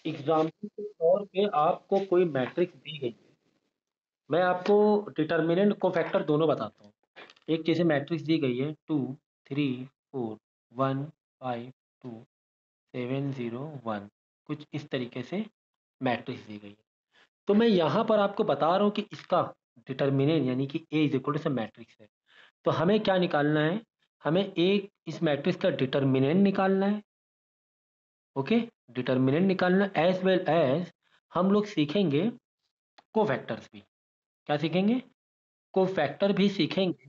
Example के तौर पे आपको कोई मैट्रिक्स दी गई है। मैं आपको डिटर्मिनेंट को फैक्टर दोनों बताता हूँ। एक जैसे मैट्रिक्स दी गई है 2 3 4 1 5 2 7 0 1, कुछ इस तरीके से मैट्रिक्स दी गई है। तो मैं यहाँ पर आपको बता रहा हूँ कि इसका डिटर्मिनेंट यानी कि ए इज इक्वल टू मैट्रिक्स है। तो हमें क्या निकालना है? हमें एक इस मैट्रिक्स का डिटर्मिनेंट निकालना है। ओके, डिटर्मिनेंट निकालना एज वेल एज हम लोग सीखेंगे कोफैक्टर्स भी। क्या सीखेंगे? कोफैक्टर भी सीखेंगे,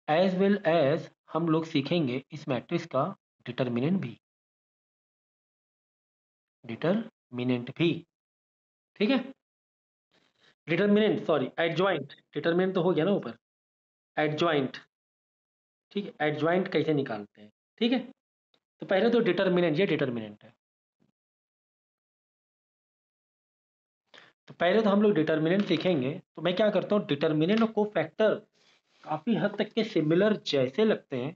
एज वेल एज हम लोग सीखेंगे इस मैट्रिक्स का डिटर्मिनेंट भी। डिटर्मिनेंट भी, ठीक है। डिटर्मिनेंट सॉरी एडजॉइंट, डिटर्मिनेंट तो हो गया ना ऊपर। एडजॉइंट, ठीक है, एडजॉइंट कैसे निकालते हैं, ठीक है। तो पहले तो डिटर्मिनेंट, ये डिटर्मिनेंट है। तो पहले तो हम लोग डिटर्मिनेंट सीखेंगे। तो मैं क्या करता हूँ, डिटर्मिनेंट और कोफैक्टर काफी हद तक के सिमिलर जैसे लगते हैं।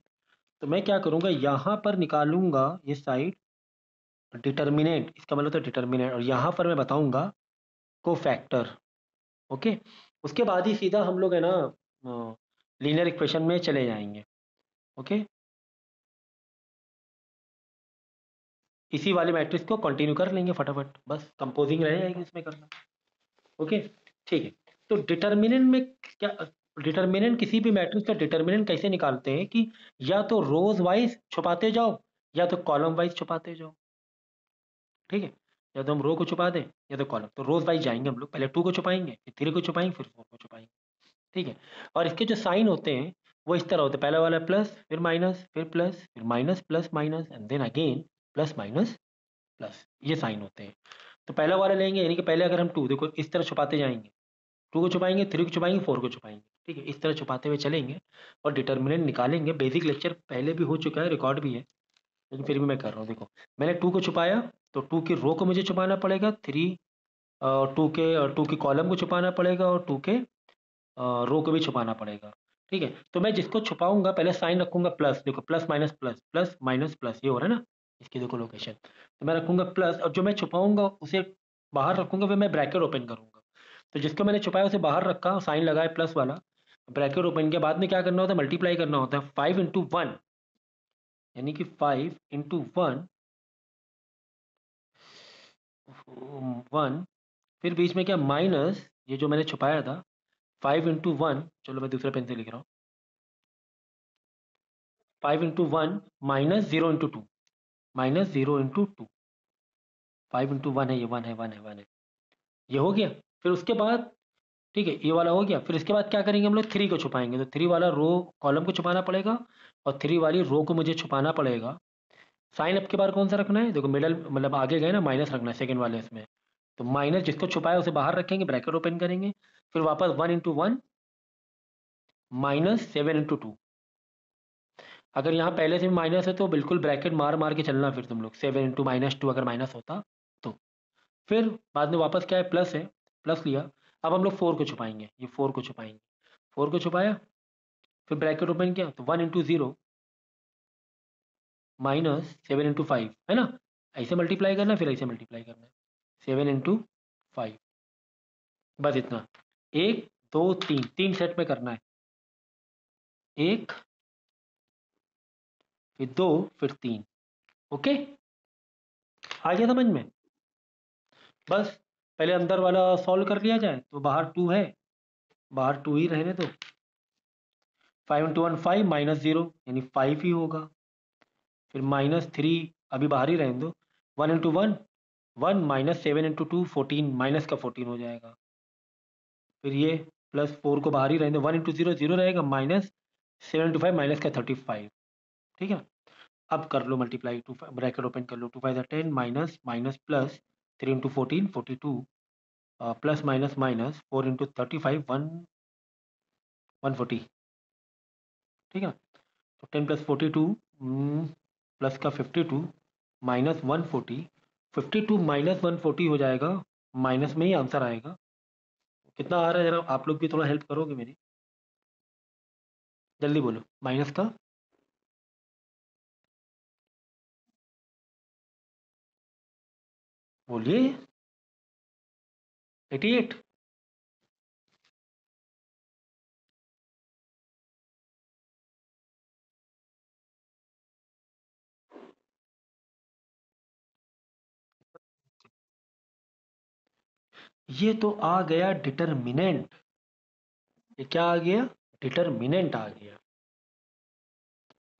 तो मैं क्या करूंगा, यहां पर निकालूंगा ये साइड डिटर्मिनेंट, इसका मतलब तो डिटर्मिनेंट, और यहां पर मैं बताऊंगा कोफैक्टर। ओके, उसके बाद ही सीधा हम लोग है ना लीनियर इक्वेशन में चले जाएंगे। ओके, इसी वाले मैट्रिक्स को कंटिन्यू कर लेंगे फटाफट, बस कंपोजिंग रह जाएगी इसमें करना। ओके, ठीक है। तो डिटर्मिनेंट में क्या, डिटर्मिनेंट किसी भी मैट्रिक्स का डिटर्मिनेंट कैसे निकालते हैं कि या तो रोज वाइज छुपाते जाओ या तो कॉलम वाइज छुपाते जाओ, ठीक है। या तो हम रो को छुपा दें या तो कॉलम, तो रोज वाइज जाएंगे हम लोग, पहले 2 को छुपाएंगे, फिर 3 को छुपाएंगे, फिर 4 को छुपाएंगे, ठीक है। और इसके जो साइन होते हैं वो इस तरह होते हैं, पहला वाला प्लस फिर माइनस फिर प्लस फिर minus plus minus and then again plus minus plus, ये साइन होते हैं। तो पहला वाला लेंगे, यानी कि पहले अगर हम 2 देखो इस तरह छुपाते जाएंगे, 2 को छुपाएंगे, 3 को छुपाएंगे, 4 को छुपाएंगे, ठीक है, इस तरह छुपाते हुए चलेंगे और डिटर्मिनेंट निकालेंगे। बेसिक लेक्चर पहले भी हो चुका है, रिकॉर्ड भी है, लेकिन फिर भी मैं कर रहा हूँ। देखो मैंने 2 को छुपाया, तो 2 की रो को मुझे छुपाना पड़ेगा, 3 टू के कॉलम को छुपाना पड़ेगा और 2 के रो को भी छुपाना पड़ेगा, ठीक है। तो मैं जिसको छुपाऊंगा पहले साइन रखूंगा प्लस, देखो plus minus plus plus minus plus, ये हो रहा है ना, इसकी देखो लोकेशन। तो मैं रखूंगा प्लस, और जो मैं छुपाऊंगा उसे बाहर रखूंगा, फिर मैं ब्रैकेट ओपन करूंगा। तो जिसको मैंने छुपाया उसे बाहर रखा, साइन लगाए प्लस वाला, ब्रैकेट ओपन के बाद में क्या करना होता है, मल्टीप्लाई करना होता है 5 into 1, यानी कि 5 into 1 1, फिर बीच में क्या माइनस, ये जो मैंने छुपाया था 5 into 1, चलो मैं दूसरे पेन से लिख रहा हूँ, 5 into 1 minus 0 into 2, minus 0 into 2, 5 into 1 है, ये 1 है 1 है 1 है, ये हो गया। फिर उसके बाद ठीक है, ये वाला हो गया। फिर इसके बाद क्या करेंगे हम लोग, 3 को छुपाएंगे, तो 3 वाला रो कॉलम को छुपाना पड़ेगा और 3 वाली रो को मुझे छुपाना पड़ेगा। साइन अब के बार कौन सा रखना है, देखो मिडल मतलब आगे गए ना, माइनस रखना है सेकंड वाले इसमें। तो माइनस जिसको छुपाया उसे बाहर रखेंगे, ब्रैकेट ओपन करेंगे, फिर वापस 1 into 1 माइनस 7 into 2। अगर यहाँ पहले से भी माइनस है तो बिल्कुल ब्रैकेट मार मार के चलना, फिर तुम लोग 7 into -2 अगर माइनस होता तो। फिर बाद में वापस क्या है, प्लस है, प्लस लिया। अब हम लोग 4 को छुपाएंगे, ये 4 को छुपाएंगे, 4 को छुपाया, फिर ब्रैकेट ओपन किया, तो 1 into 0 माइनस 7 into 5, है ना। ऐसे मल्टीप्लाई करना, फिर ऐसे मल्टीप्लाई करना, 7 into 5, बस इतना। एक दो तीन, तीन सेट में करना है, एक फिर दो फिर तीन। ओके, आ गया समझ में। बस पहले अंदर वाला सॉल्व कर लिया जाए, तो बाहर 2 है, बाहर 2 ही रहने दो। 5 into 1 5 माइनस 0 यानी 5 ही होगा, फिर -3 अभी बाहर ही रहने दो। 1 into 1 1 माइनस 7 into 2 14, माइनस का 14 हो जाएगा। फिर ये प्लस 4 को बाहर ही रहने दो, 1 into 0 0 रहेगा, माइनस 7 into 5 माइनस का 35, ठीक है। अब कर लो मल्टीप्लाई, टू ब्रैकेट ओपन कर लो, 2 5 10 minus minus plus 3 into 14 42, plus minus minus 4 into 35 140, ठीक है। तो 10 + 42 प्लस का 52 माइनस 140, 52 माइनस 140 हो जाएगा, माइनस में ही आंसर आएगा। कितना आ रहा है जरा आप लोग भी थोड़ा हेल्प करोगे मेरी, जल्दी बोलो माइनस का। बोलिए। 88। ये तो आ गया डिटर्मिनेंट। ये क्या आ गया? डिटर्मिनेंट आ गया।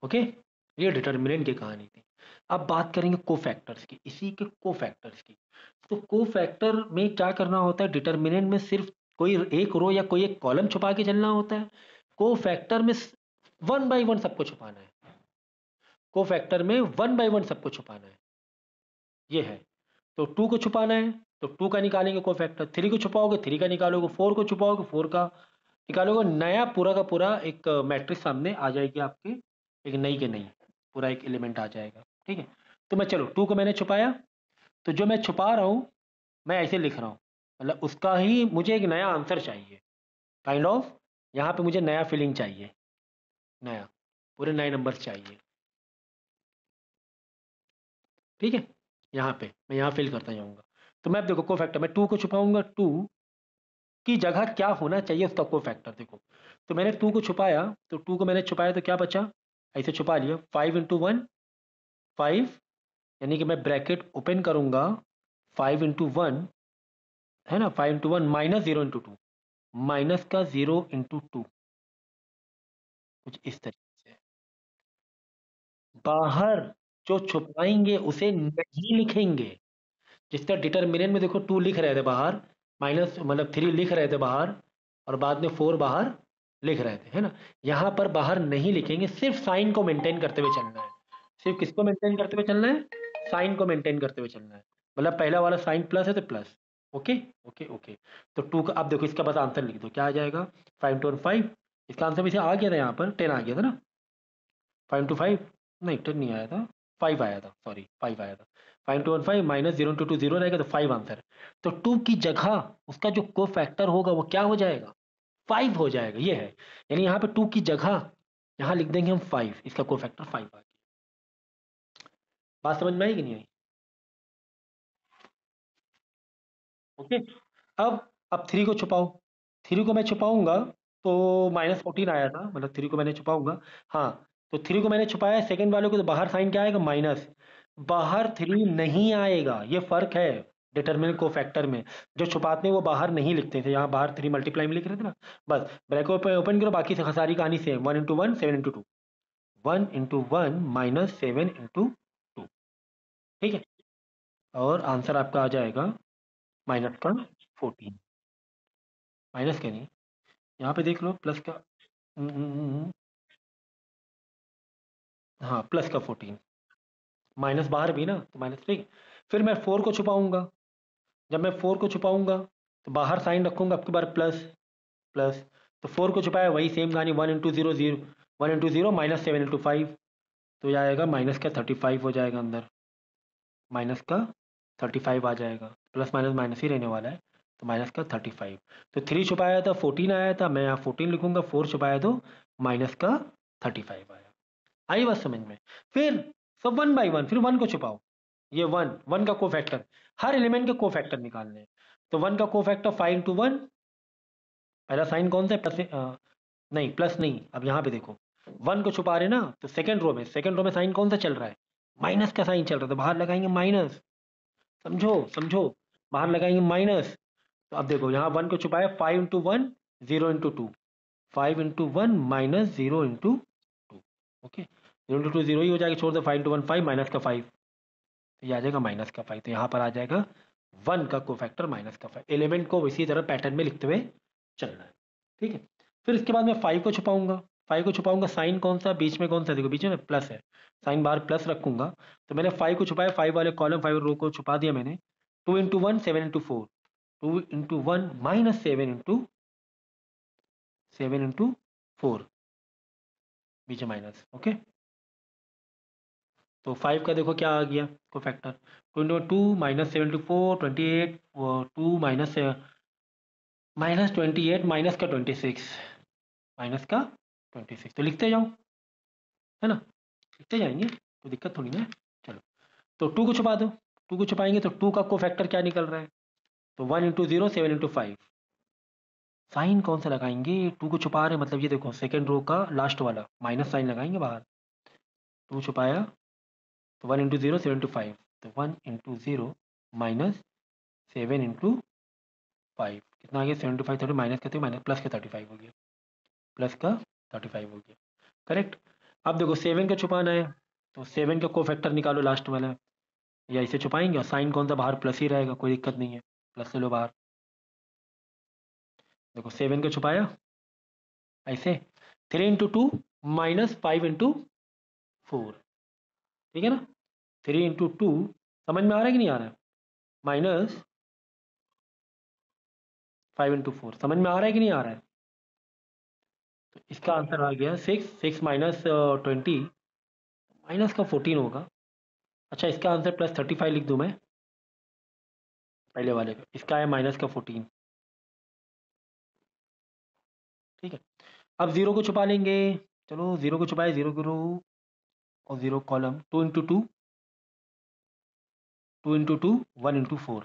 ओके, ये डिटर्मिनेंट की कहानी थी। अब बात करेंगे कोफैक्टर्स की, इसी के कोफैक्टर्स की। तो कोफैक्टर में क्या करना होता है? डिटर्मिनेंट में सिर्फ कोई एक रो या कोई एक कॉलम छुपा के चलना होता है। कोफैक्टर में वन बाय वन सबको छुपाना है। कोफैक्टर में वन बाय वन सबको छुपाना है। ये है। तो टू को छुपाना है तो टू का निकालेंगे कोफैक्टर, थ्री को छुपाओगे थ्री का निकालोगे, फोर को छुपाओगे फोर का निकालोगे। नया पूरा का पूरा एक मैट्रिक्स सामने आ जाएगी आपके, एक नई के नई पूरा एक एलिमेंट आ जाएगा। ठीक है। तो मैं चलो टू को मैंने छुपाया, तो जो मैं छुपा रहा हूँ मैं ऐसे लिख रहा हूँ, मतलब उसका ही मुझे एक नया आंसर चाहिए, काइंड ऑफ। यहाँ पे मुझे नया फिलिंग चाहिए, नया पूरे नए नंबर्स चाहिए। ठीक है। यहाँ पे मैं यहाँ फिल करता जाऊंगा। तो मैं अब देखो कोफैक्टर मैं टू को छुपाऊंगा, टू की जगह क्या होना चाहिए उसका कोफैक्टर देखो। तो मैंने टू को छुपाया, तो टू को मैंने छुपाया तो क्या बचा? ऐसे छुपा लिया, 5 × 1 5, यानी कि मैं ब्रैकेट ओपन करूंगा, 5 × 1 है ना, 5 × 1 -0 × 2, माइनस का 0 × 2, कुछ इस तरीके से। बाहर जो छुपाएंगे उसे नहीं लिखेंगे। जिसका डिटर्मिनेंट में देखो टू लिख रहे थे बाहर, माइनस मतलब थ्री लिख रहे थे बाहर, और बाद में फोर बाहर लिख रहे थे, है ना। यहाँ पर बाहर नहीं लिखेंगे, सिर्फ साइन को मेंटेन करते हुए चलना है। सिर्फ किसको मेंटेन करते हुए चलना है? साइन को मेंटेन करते हुए चलना है। मतलब पहला वाला साइन प्लस है तो प्लस। Okay okay okay. तो टू का अब देखो, इसका बस आंसर लिख दो, क्या आ जाएगा? 5 × 1 5। इसका आंसर वैसे आ गया था, यहाँ पर 10 आ गया था ना। 5 × 5, नहीं 10 नहीं आया था, 5 आया था, सॉरी 5 आया था। 5 × 1 5 -0 × 2 0 रहेगा, तो 5 आंसर। तो टू की जगह उसका जो को फैक्टर होगा वो क्या हो जाएगा? 5 हो जाएगा, ये है। यानी यहाँ पे टू की जगह यहाँ लिख देंगे हम 5, इसका को फैक्टर 5 आ गया। बात समझ में आई कि नहीं आई? ओके। अब थ्री को छुपाओ, थ्री को मैं छुपाऊंगा तो -14 आया था, मतलब थ्री को मैंने छुपाऊंगा। हाँ, तो थ्री को मैंने छुपाया, सेकंड वाले को तो बाहर साइन क्या आएगा? माइनस। बाहर थ्री नहीं आएगा, ये फर्क है डिटरमिनेंट को फैक्टर में। जो छुपाते हैं वो बाहर नहीं लिखते थे, यहाँ बाहर थ्री मल्टीप्लाई में लिख रहे थे ना। बस ब्रैकेट ओपन करो, बाकी से सारी कहानी सेम, 1 × 1 7 × 2, 1 × 1 -7 × 2। ठीक है। और आंसर आपका आ जाएगा माइनस का 14। माइनस का नहीं, यहाँ पे देख लो प्लस का। हाँ, प्लस का 14। माइनस बाहर भी ना, तो माइनस। ठीक। फिर मैं फोर को छुपाऊंगा, जब मैं फोर को छुपाऊंगा तो बाहर साइन रखूंगा, आपके बार प्लस प्लस। तो फोर को छुपाया, वही सेम कहानी, 1 × 0 0, 1 × 0 -7 × 5। तो ये आएगा माइनस का 35 हो जाएगा अंदर, माइनस का 35 आ जाएगा, प्लस माइनस माइनस ही रहने वाला है। तो माइनस का 35। तो थ्री छुपाया था 14 आया था, मैं यहाँ 14 लिखूंगा, फोर छुपाया तो माइनस का 35 आया। आई बात समझ में? फिर सब वन बाय वन, फिर वन को छुपाओ। ये वन, वन का कोफैक्टर, हर एलिमेंट के कोफैक्टर निकालने हैं। तो वन का कोफैक्टर 5 × 1, पहला साइन कौन सा है? प्लस। नहीं प्लस नहीं, अब यहाँ पे देखो, वन को छुपा रहे ना, तो सेकंड रो में साइन कौन सा चल रहा है? माइनस का साइन चल रहा है, तो बाहर लगाएंगे माइनस। समझो समझो, बाहर लगाएंगे माइनस। तो अब देखो यहाँ वन को छुपाया, 5 × 1 0 × 2, 5 × 1 -0 × 2। ओके, 0 × 2 0 ही हो जाएगा, छोड़ दो, 5 × 1 5 माइनस का 5। तो ये आ जाएगा माइनस का 5, तो यहाँ पर आ जाएगा वन का कोफैक्टर माइनस का 5। एलिमेंट को इसी तरह पैटर्न में लिखते हुए चलना है। ठीक है। फिर इसके बाद मैं 5 को छुपाऊंगा, 5 को छुपाऊंगा, साइन कौन सा बीच में, कौन सा देखो बीच में प्लस है, साइन बाहर प्लस रखूंगा। तो मैंने 5 को छुपाया, 5 वाले कॉलम 5 रो को छुपा दिया मैंने। 2 × 1 7 × 4, 2 × 1 -7 × 4, बीच में माइनस। ओके। तो 5 का देखो क्या आ गया को फैक्टर, 2 -7 × 4 28, 2 -28 माइनस का 26, माइनस का 26। तो लिखते जाओ, है ना, लिखते जाएंगे, तो दिक्कत थोड़ी ना है। चलो, तो टू को छुपा दो, टू को छुपाएंगे तो टू का कोफैक्टर क्या निकल रहा है, तो 1 इंटू 0 7 इंटू 5। साइन कौन सा लगाएंगे, टू को छुपा रहे हैं मतलब ये देखो सेकेंड रो का लास्ट वाला माइनस साइन लगाएंगे बाहर। टू छुपाया तो 1 इंटू 0 7 इंटू 5, तो 1 इंटू 0 माइनस 7 इंटू 5 कितना आ गया, 75 30 माइनस करते माइनस प्लस का 35 हो गया, प्लस का 35 हो गया, करेक्ट। अब देखो 7 का छुपाना है तो 7 का कोफैक्टर निकालो लास्ट वाला, या इसे छुपाएंगे और साइन कौन सा बाहर प्लस ही रहेगा, कोई दिक्कत नहीं है, प्लस से लो बाहर। देखो 7 का छुपाया ऐसे, 3 इंटू 2 माइनस 5 इंटू 4, ठीक है ना, 3 इंटू 2 समझ में आ रहा है कि नहीं आ रहा है, माइनस 5 इंटू 4 समझ में आ रहा है कि नहीं आ रहा है। तो इसका आंसर आ गया 6, 6 माइनस 20 माइनस का 14 होगा। अच्छा इसका आंसर प्लस 35 लिख दूं मैं पहले वाले का, इसका है माइनस का 14, ठीक है। अब जीरो को छुपा लेंगे, चलो जीरो को छुपाए, जीरो को रो और zero column, 2 into 2 2 into 2 1 into 4।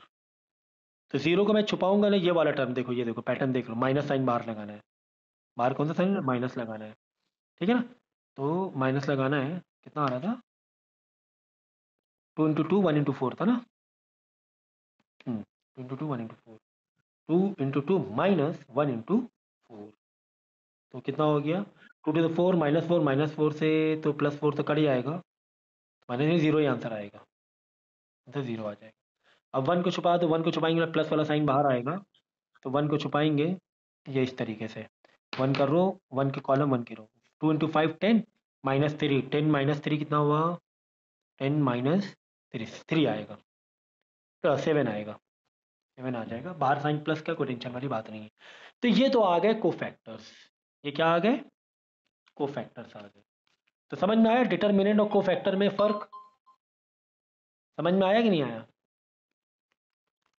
तो जीरो को मैं छुपाऊंगा ना, ये वाला टर्म देखो, ये देखो पैटर्न देख लो, माइनस साइन बाहर लगाना है, बाहर कौन सा साइन है, माइनस लगाना है, ठीक है ना। तो माइनस लगाना है, कितना आ रहा था, 2 इंटू 2 1 इंटू 4 था ना, 2 into 2 1 into 4, 2 into 2 minus 1 into 4, तो कितना हो गया, 2 टू द 4 माइनस फोर से तो प्लस 4 तो कट ही आएगा, माइनस में जीरो ही आंसर आएगा, तो जीरो आ जाएगा। अब वन को छुपा, तो वन को छुपाएंगे प्लस वाला साइन बाहर आएगा, तो वन को छुपाएंगे ये इस तरीके से, वन का रो, वन के कॉलम, वन की रो, 2 इंटू 5 10 माइनस 3, 10 माइनस 3 कितना हुआ, 10 माइनस 3 3 आएगा, तो 7 आएगा, 7 आ जाएगा बाहर, साइन प्लस का कोई टेंशन वाली बात नहीं है। तो ये तो आ गए कोफैक्टर्स, ये क्या आ गए, कोफैक्टर्स आ गए। तो समझ में आया डिटर्मिनेंट और कोफैक्टर में फर्क, समझ में आया कि नहीं आया,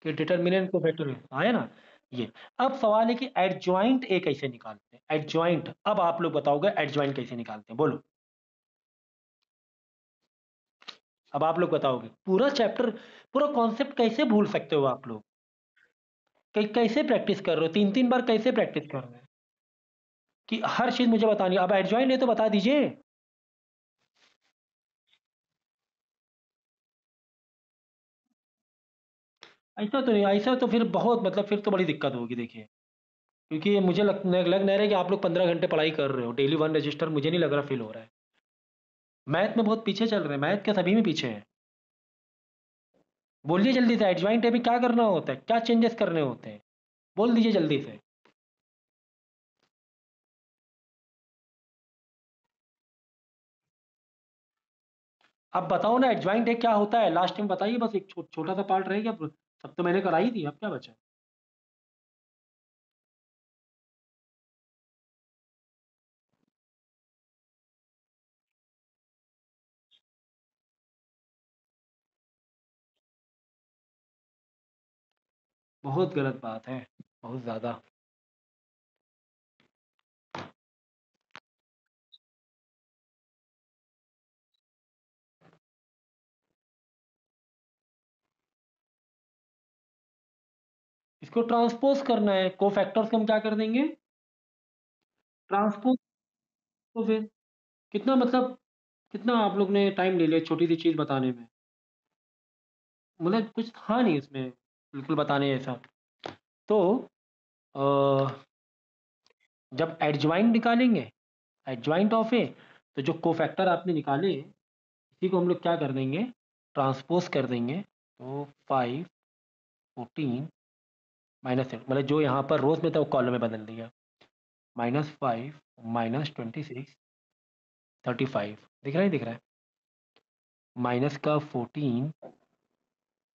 कि डिटर्मिनेंट कोफैक्टर में आया ना ये। अब सवाल है कि एडजॉइंट ए कैसे निकालते हैं, एडजॉइंट, अब आप लोग बताओगे एडजॉइंट कैसे निकालते हैं, बोलो। अब आप लोग बताओगे, पूरा चैप्टर, पूरा कॉन्सेप्ट कैसे भूल सकते हो आप लोग, कैसे प्रैक्टिस कर रहे हो, तीन तीन बार कैसे प्रैक्टिस कर रहे हैं कि हर चीज मुझे बतानी है। अब एडजॉइंट है तो बता दीजिए। ऐसा तो नहीं, ऐसा तो फिर बहुत मतलब फिर तो बड़ी दिक्कत होगी देखिए, क्योंकि ये मुझे लग नहीं रहा है कि आप लोग 15 घंटे पढ़ाई कर रहे हो, डेली वन रजिस्टर, मुझे नहीं लग रहा फील हो रहा है। मैथ में बहुत पीछे चल रहे हैं, मैथ के सभी में पीछे हैं। बोलिए जल्दी से, एडजॉइंट है भी क्या करना होता है, क्या चेंजेस करने होते हैं, बोल दीजिए जल्दी से। अब बताओ ना एडजॉइंट है क्या होता है, लास्ट टाइम बताइए, बस एक छोटा सा पार्ट रह गया, सब तो मैंने कराई थी, अब क्या बचा। बहुत गलत बात है, बहुत ज्यादा। इसको ट्रांसपोज करना है, को फैक्टर्स को हम क्या कर देंगे, ट्रांसपोज। तो फिर कितना मतलब, कितना आप लोग ने टाइम ले लिया छोटी सी चीज बताने में, मतलब कुछ था नहीं इसमें बिल्कुल बताने जैसा। तो अ, जब एडजॉइंट निकालेंगे, एडजॉइंट ऑफ ए, तो जो कोफैक्टर आपने निकाले इसी को हम लोग क्या कर देंगे, ट्रांसपोज कर देंगे, तो 5 14 माइनस, मतलब जो यहाँ पर रोज में था वो कॉलम में बदल दिया, -5 -26 35, दिख रहा है, दिख रहा है, माइनस का 14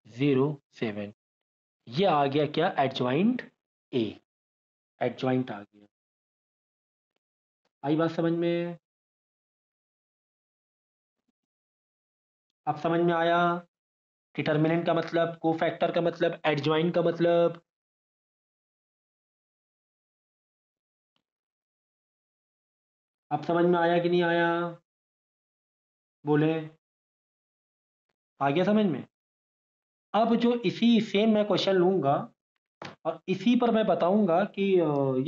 07, ये आ गया क्या, एडजॉइंट ए, एडजॉइंट आ गया। आई बात समझ में, अब समझ में आया, डिटर्मिनेंट का मतलब, कोफैक्टर का मतलब, एडजॉइंट का मतलब। अब समझ में आया कि नहीं आया, बोले, आ गया समझ में। अब जो इसी सेम मैं क्वेश्चन लूंगा और इसी पर मैं बताऊंगा कि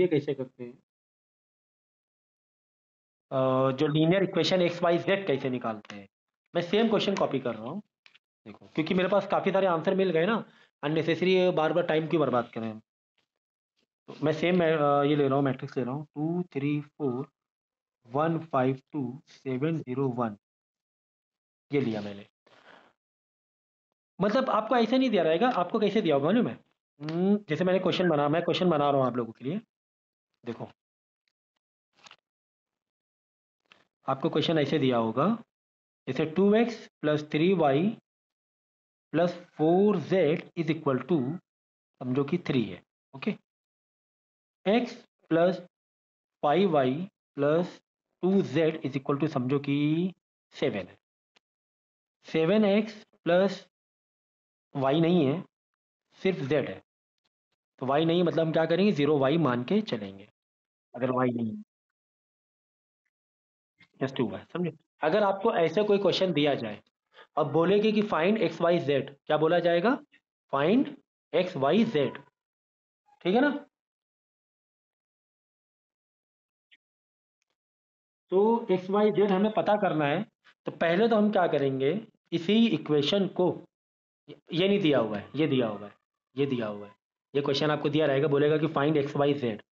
ये कैसे करते हैं, जो linear equation x y z कैसे निकालते हैं। मैं सेम क्वेश्चन कॉपी कर रहा हूँ, देखो, क्योंकि मेरे पास काफ़ी सारे आंसर मिल गए ना, अननेसेसरी बार बार टाइम क्यों बर्बाद करें हम। तो मैं सेम ये ले रहा हूँ, मैट्रिक्स ले रहा हूँ, 2 3 4 1 5 2 7 0 1, ये लिया मैंने। मतलब आपको ऐसे नहीं दिया रहेगा, आपको कैसे दिया होगा मालूम है? जैसे मैं क्वेश्चन बना रहा हूँ आप लोगों के लिए, देखो, आपको क्वेश्चन ऐसे दिया होगा, जैसे 2x + 3y + 4z is equal to, समझो कि 3 है, okay, x + 5y + 2z is equal to, समझो कि 7 है। 7x + y नहीं है, सिर्फ z है, तो y नहीं मतलब हम क्या करेंगे, 0y मान के चलेंगे, अगर y नहीं है, जस्ट 2 है, समझे। अगर आपको ऐसे कोई क्वेश्चन दिया जाए अब बोलेगी कि फाइंड एक्स वाई जेड, क्या बोला जाएगा, फाइंड एक्स वाई जेड, ठीक है ना। तो एक्स वाई जेड हमें पता करना है, तो पहले तो हम क्या करेंगे, इसी इक्वेशन को, ये नहीं दिया हुआ है, ये दिया हुआ है, ये दिया हुआ है, ये क्वेश्चन आपको दिया रहेगा, बोलेगा कि फाइंड एक्स वाई जेड,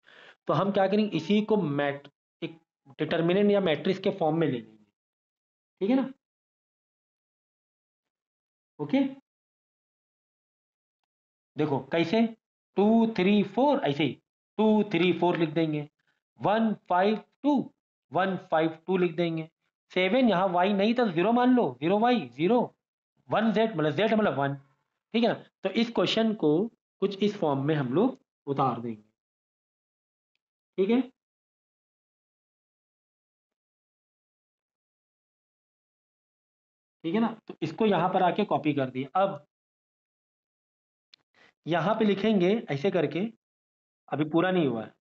तो हम क्या करेंगे, इसी को मैट एक डिटर्मिनेंट या मैट्रिक्स के फॉर्म में ले लेंगे, ठीक है ना, ओके। देखो कैसे, 2 3 4 ऐसे ही, 2 3 4 लिख देंगे, 1 5 2, 1 5 2 लिख देंगे, 7 यहाँ वाई नहीं था, जीरो मान लो, 0y 0, 1z मतलब z मतलब 1, ठीक है ना। तो इस क्वेश्चन को कुछ इस फॉर्म में हम लोग उतार देंगे, ठीक है, ठीक है ना। तो इसको यहां पर आके कॉपी कर दिए, अब यहां पे लिखेंगे ऐसे करके, अभी पूरा नहीं हुआ है,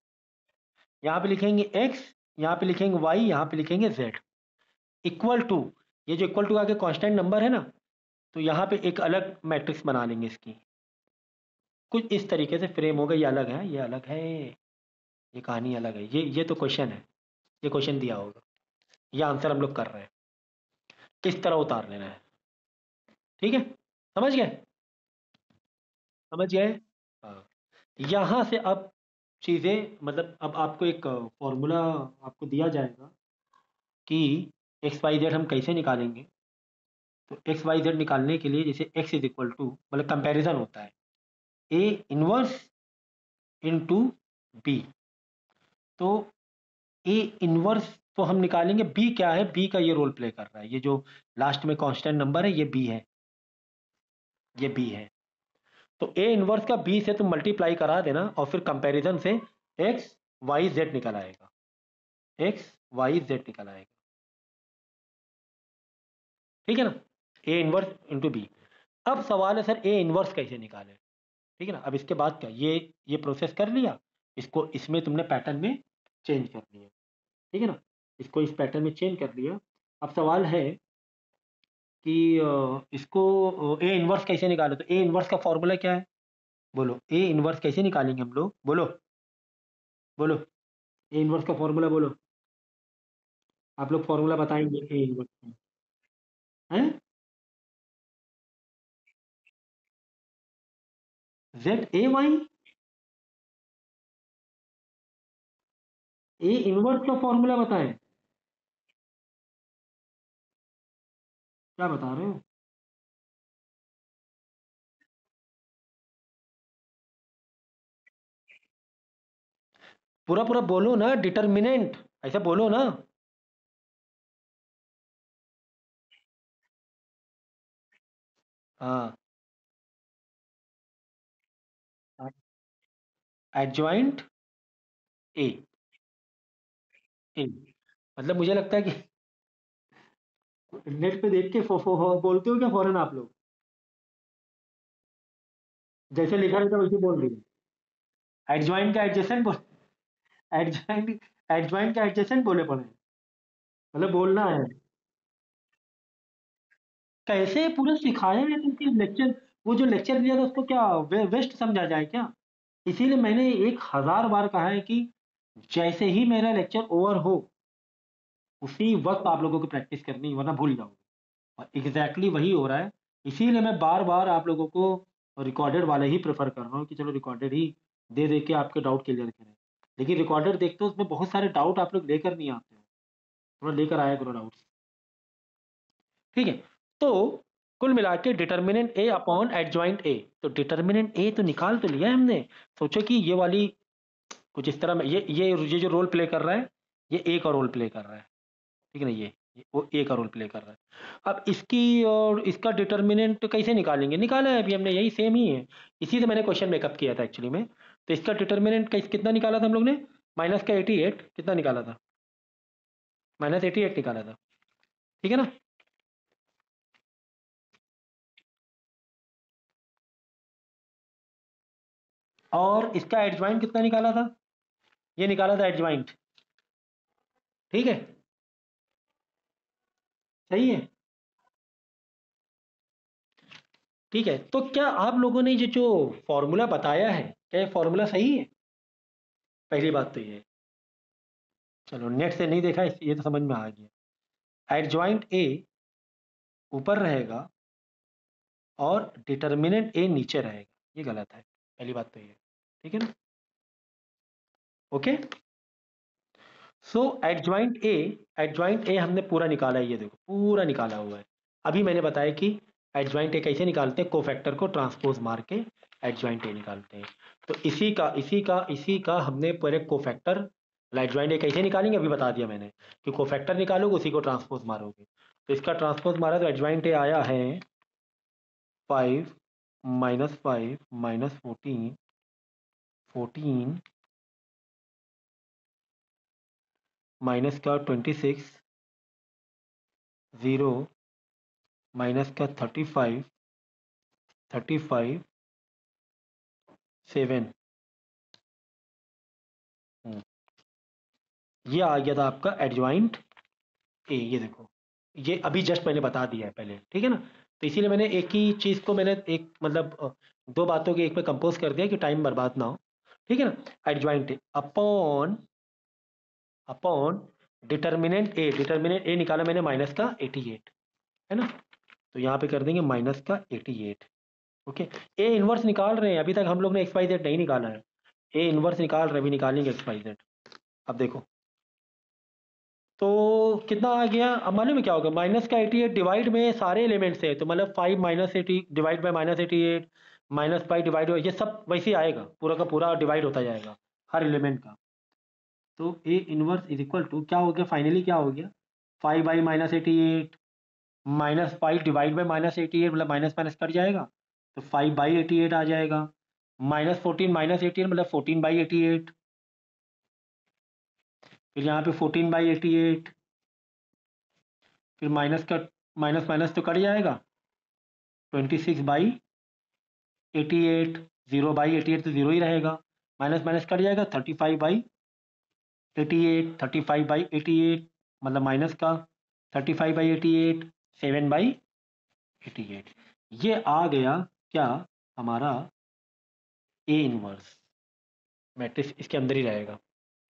यहाँ पे लिखेंगे x, यहाँ पे लिखेंगे y, यहाँ पे लिखेंगे z, इक्वल टू, ये जो इक्वल टू आगे कांस्टेंट नंबर है ना, तो यहाँ पे एक अलग मैट्रिक्स बना लेंगे इसकी, कुछ इस तरीके से फ्रेम होगा, ये अलग है, ये अलग है, ये कहानी अलग है, ये तो क्वेश्चन है, ये क्वेश्चन दिया होगा, ये आंसर हम लोग कर रहे हैं, किस तरह उतार लेना है, ठीक है, समझ गए, समझ गए। हाँ, यहाँ से अब चीज़ें, मतलब अब आपको एक फॉर्मूला आपको दिया जाएगा कि एक्स वाई जेड हम कैसे निकालेंगे। तो एक्स वाई जेड निकालने के लिए, जैसे एक्स इज इक्वल टू, मतलब कंपैरिजन होता है, ए इनवर्स इनटू बी, तो ए इनवर्स तो हम निकालेंगे, बी क्या है, बी का ये रोल प्ले कर रहा है, ये जो लास्ट में कांस्टेंट नंबर है, ये बी है, ये बी है, तो ए इनवर्स का बी से तुम मल्टीप्लाई करा देना और फिर कंपैरिजन से एक्स वाई जेड निकल आएगा, एक्स वाई जेड निकल आएगा, ठीक है ना, ए इनवर्स इंटू बी। अब सवाल है सर ए इनवर्स कैसे निकाले, ठीक है ना। अब इसके बाद क्या, ये प्रोसेस कर लिया, इसको इसमें तुमने पैटर्न में चेंज कर दिया, ठीक है ना, इसको इस पैटर्न में चेंज कर दिया। अब सवाल है कि इसको ए इनवर्स कैसे निकाले, तो ए इनवर्स का फॉर्मूला क्या है, बोलो, ए इनवर्स कैसे निकालेंगे हम लोग, बोलो, बोलो, ए इनवर्स का फॉर्मूला बोलो, आप लोग फॉर्मूला बताएंगे ए इनवर्स का, है, z A y, A inverse का फॉर्मूला बताएं, क्या बता रहे हो, पूरा पूरा बोलो ना, डिटर्मिनेंट ऐसा बोलो ना। हाँ, एडजॉइंट ए, ए, मतलब मुझे लगता है कि नेट पे देख के बोलते हो क्या फौरन आप लोग, जैसे लिखा रहता है वैसे बोल रही है, एडजॉइंट का एडजेसेंट बोल, एडजॉइंट, एडजॉइंट का एडजेसेंट बोले पड़े, मतलब बोलना है, कैसे पूरा सिखाया है तुमके लेक्चर, वो जो लेक्चर दिया था उसको क्या वेस्ट समझा जाए क्या? इसीलिए मैंने 1000 बार कहा है कि जैसे ही मेरा लेक्चर ओवर हो उसी वक्त आप लोगों को प्रैक्टिस करनी, वरना भूल जाओगे। और एग्जैक्टली वही हो रहा है। इसीलिए मैं बार बार आप लोगों को रिकॉर्डेड वाले ही प्रेफर कर रहा हूँ कि चलो रिकॉर्डेड ही दे दे के आपके डाउट क्लियर करें। लेकिन रिकॉर्डेड देखते हो उसमें बहुत सारे डाउट आप लोग लेकर नहीं आते हो, थोड़ा लेकर आया करो डाउट्स। ठीक है, तो कुल मिला के determinant A upon adjoint A, तो डिटर्मिनेंट ए तो निकाल तो लिया है हमने। सोचो कि ये वाली कुछ इस तरह में ये जो रोल प्ले कर रहा है ये ए का रोल प्ले कर रहा है, ठीक है ना, ये वो ए का रोल प्ले कर रहा है। अब इसकी और इसका डिटर्मिनेंट कैसे निकालेंगे, निकाला है अभी हमने, यही सेम ही है, इसी से मैंने क्वेश्चन मेकअप किया था एक्चुअली में। तो इसका डिटर्मिनेंट कितना निकाला था हम लोग ने, माइनस का 88 कितना निकाला था, माइनस 88 निकाला था, ठीक है ना। और इसका एडजॉइंट कितना निकाला था, ये निकाला था एडजॉइंट, ठीक है, सही है, ठीक है। तो क्या आप लोगों ने ये जो फॉर्मूला बताया है, क्या ये फॉर्मूला सही है? पहली बात तो ये है। चलो नेट से नहीं देखा ये तो समझ में आ गया, एडजॉइंट ए ऊपर रहेगा और डिटर्मिनेंट ए नीचे रहेगा, ये गलत है, पहली बात तो ये, ठीक है ना। ओके, सो एडजॉइंट ए हमने पूरा निकाला है, ये देखो पूरा निकाला हुआ है। अभी मैंने बताया कि एडजॉइंट ए कैसे निकालते हैं, कोफैक्टर को ट्रांसपोज मार के एडजॉइंट ए निकालते हैं। तो इसी का हमने पूरे कोफैक्टर एडजॉइंट ए कैसे निकालेंगे अभी बता दिया मैंने, कि कोफैक्टर निकालोगे उसी को ट्रांसपोज मारोगे। तो इसका ट्रांसपोज मारा तो एडजॉइंट ए आया है 5 -5 -14 14 माइनस का 26 0 माइनस का 35 35 7, ये आ गया था आपका एडजॉइंट ए, ये देखो ये अभी जस्ट मैंने बता दिया है पहले, ठीक है ना। तो इसीलिए मैंने एक ही चीज़ को मैंने एक मतलब दो बातों के एक में कंपोज कर दिया कि टाइम बर्बाद ना हो, ठीक है ना। Adjoint A upon upon determinant A निकाला मैंने माइनस का 88, है ना। तो यहाँ पे कर देंगे माइनस का 88, ओके। ए इनवर्स निकाल रहे हैं, अभी तक हम लोग ने एक्स वाई जेड नहीं निकाला है, ए इनवर्स निकाल रहे, अभी निकालेंगे एक्स वाई जेड। अब देखो तो कितना आ गया, अब मालूम है क्या होगा, माइनस का 88 डिवाइड में सारे एलिमेंट्स है, तो मतलब 5 -80 डिवाइड बाई -88 -5 डिवाइड, ये सब वैसे ही आएगा, पूरा का पूरा डिवाइड होता जाएगा हर एलिमेंट का। तो A inverse is equal to क्या हो गया, फाइनली क्या हो गया, 5 बाई -88 -5 डिवाइड बाई -88, मतलब माइनस माइनस कट जाएगा, तो 5 बाई 88 आ जाएगा, -14 -88 मतलब 14 बाई 88, फिर यहाँ पे 14 बाई 88, फिर माइनस का माइनस माइनस तो कट जाएगा, 26 बाई 88, 0 बाई 88 तो 0 ही रहेगा, माइनस माइनस कट जाएगा, 35 बाई 88, 35 बाई 88 मतलब माइनस का 35 बाई 88, 7 बाई 88, ये आ गया क्या हमारा ए इनवर्स, मैट्रिक्स इसके अंदर ही रहेगा,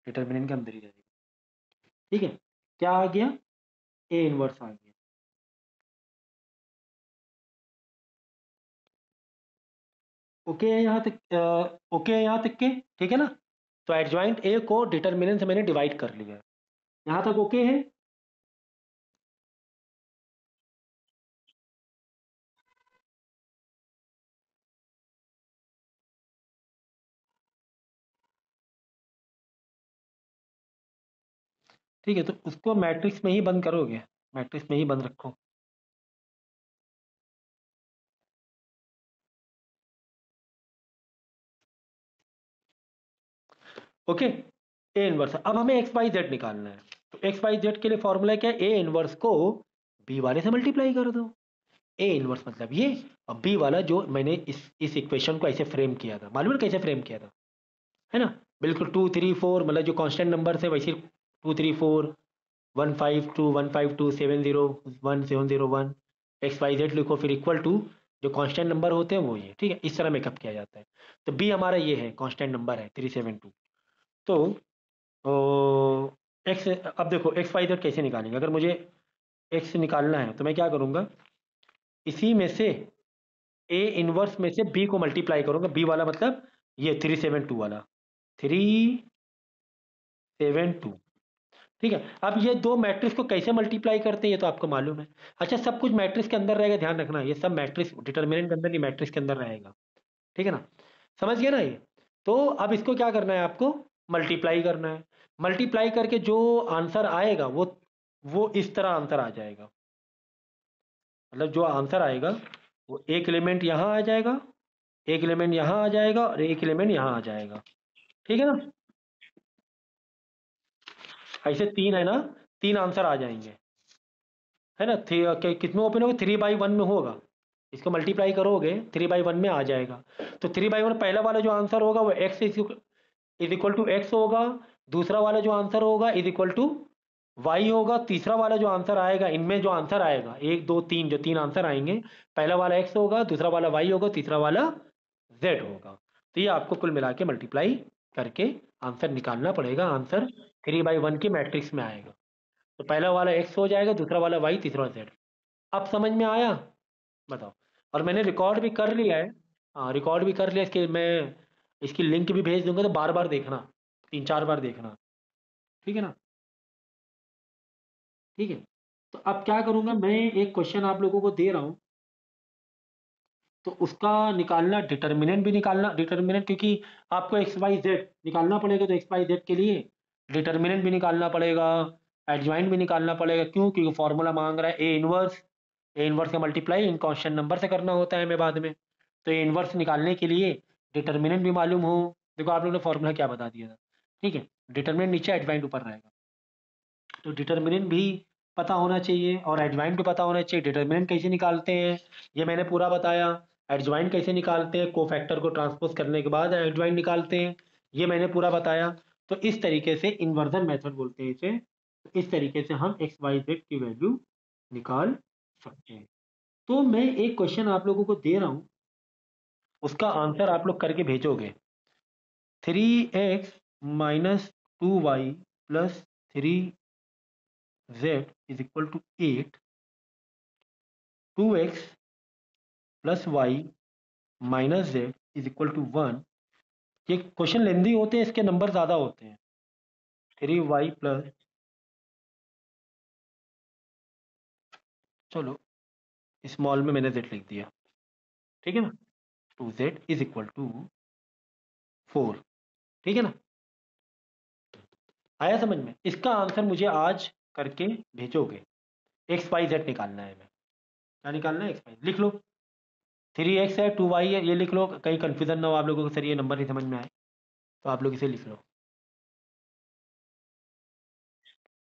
डिटर्मिनेंट के अंदर ही रहेगा, ठीक है। क्या आ गया, ए इनवर्स आ गया। ओके है यहाँ तक, ओके है यहाँ तक के, ठीक है ना। तो एडजॉइंट ए को डिटर्मिनेंट से मैंने डिवाइड कर लिया, यहाँ तक ओके है। ठीक है, तो उसको मैट्रिक्स में ही बंद करोगे, मैट्रिक्स में ही बंद रखो। ओके, ए इनवर्स, अब हमें एक्स वाई जेड निकालना है, तो एक्स वाई जेड के लिए फॉर्मूला क्या है, ए इनवर्स को बी वाले से मल्टीप्लाई कर दो, ए इनवर्स मतलब ये, और बी वाला जो मैंने इस इक्वेशन को ऐसे फ्रेम किया था, मालूम है कैसे फ्रेम किया था, है ना। बिल्कुल 2 3 4 मतलब जो कांस्टेंट नंबर है वैसे 2 3 4 1 5 2 1 5 2 7 0 1 7 0 1 एक्स वाई जेड लिखो, फिर इक्वल टू जो कांस्टेंट नंबर होते हैं वो ये, ठीक है, इस तरह मेकअप किया जाता है। तो बी हमारा ये है, कांस्टेंट नंबर है 372। तो एक्स, अब देखो एक्स वाई जेड कैसे निकालेंगे। अगर मुझे एक्स निकालना है तो मैं क्या करूँगा, इसी में से ए इनवर्स में से बी को मल्टीप्लाई करूँगा, बी वाला मतलब ये 372 वाला, 372, ठीक है। अब ये दो मैट्रिक्स को कैसे मल्टीप्लाई करते हैं ये तो आपको मालूम है। अच्छा, सब कुछ मैट्रिक्स के अंदर रहेगा, ध्यान रखना, ये सब मैट्रिक्स डिटरमिनेंट के अंदर नहीं, मैट्रिक्स के अंदर रहेगा, ठीक है ना, समझ गया ना ये। तो अब इसको क्या करना है, आपको मल्टीप्लाई करना है। मल्टीप्लाई करके जो आंसर आएगा वो इस तरह आंसर आ जाएगा, मतलब जो आंसर आएगा वो एक एलिमेंट यहाँ आ जाएगा, एक एलिमेंट यहाँ आ जाएगा और एक एलिमेंट यहाँ आ जाएगा, ठीक है ना। ऐसे तीन है ना, तीन आंसर आ जाएंगे, है ना। कितने ओपन होगा, 3/1 में होगा, इसको मल्टीप्लाई करोगे 3/1 में आ जाएगा। तो 3/1 पहला वाला जो आंसर होगा वो x is equal to x होगा, दूसरा वाला जो आंसर होगा इज इक्वल टू वाई होगा, तीसरा वाला जो आंसर आएगा, इनमें जो आंसर आएगा 1 2 3, जो तीन आंसर आएंगे, पहला वाला एक्स होगा, दूसरा वाला वाई होगा, तीसरा वाला जेड होगा। तो ये आपको कुल मिला के मल्टीप्लाई करके आंसर निकालना पड़ेगा, आंसर 3/1 की मैट्रिक्स में आएगा। तो पहला वाला एक्स हो जाएगा, दूसरा वाला वाई, तीसरा जेड। अब समझ में आया, बताओ। और मैंने रिकॉर्ड भी कर लिया है, हाँ रिकॉर्ड भी कर लिया, इसके मैं इसकी लिंक भी भेज दूंगा, तो बार बार देखना, 3 4 बार देखना, ठीक है ना, ठीक है। तो अब क्या करूंगा, मैं एक क्वेश्चन आप लोगों को दे रहा हूं, तो उसका निकालना, डिटर्मिनेंट भी निकालना, डिटर्मिनेंट क्योंकि आपको एक्स वाई जेड निकालना पड़ेगा, तो एक्स वाई जेड के लिए डिटर्मिनेंट भी निकालना पड़ेगा, एडजॉइंट भी निकालना पड़ेगा। क्यों, क्योंकि फॉर्मूला मांग रहा है ए इनवर्स, ए इनवर्स का मल्टीप्लाई इन कांस्टेंट नंबर से करना होता है हमें बाद में। तो ए इनवर्स निकालने के लिए डिटर्मिनेंट भी मालूम हो। देखो आप लोगों ने फॉर्मूला क्या बता दिया था, ठीक है, डिटर्मिनेंट नीचे एडजॉइंट ऊपर रहेगा। तो डिटर्मिनेंट भी पता होना चाहिए और एडजॉइंट भी पता होना चाहिए। डिटर्मिनेंट कैसे निकालते हैं ये मैंने पूरा बताया, एडजॉइंट कैसे निकालते हैं, कोफैक्टर को ट्रांसपोज करने के बाद एडजॉइंट निकालते हैं, ये मैंने पूरा बताया। तो इस तरीके से इन्वर्जन मेथड बोलते हैं इसे, तो इस तरीके से हम एक्स वाई जेड की वैल्यू निकाल सकते हैं। तो मैं एक क्वेश्चन आप लोगों को दे रहा हूं, उसका आंसर आप लोग करके भेजोगे। 3x minus 2y plus 3z is equal to 8, 2x plus y minus z is equal to 1। ये क्वेश्चन लेंदी होते हैं, इसके नंबर ज़्यादा होते हैं। 3y प्लस, चलो स्मॉल में मैंने जेड लिख दिया, ठीक है ना, 2z इज इक्वल टू 4, ठीक है ना। आया समझ में, इसका आंसर मुझे आज करके भेजोगे। एक्स वाई जेड निकालना है, मैं क्या निकालना है, एक्स वाई लिख लो, 3x है 2y है, ये लिख लो, कहीं कंफ्यूजन ना हो आप लोगों को, सर ये नंबर नहीं समझ में आए तो आप लोग इसे लिख लो।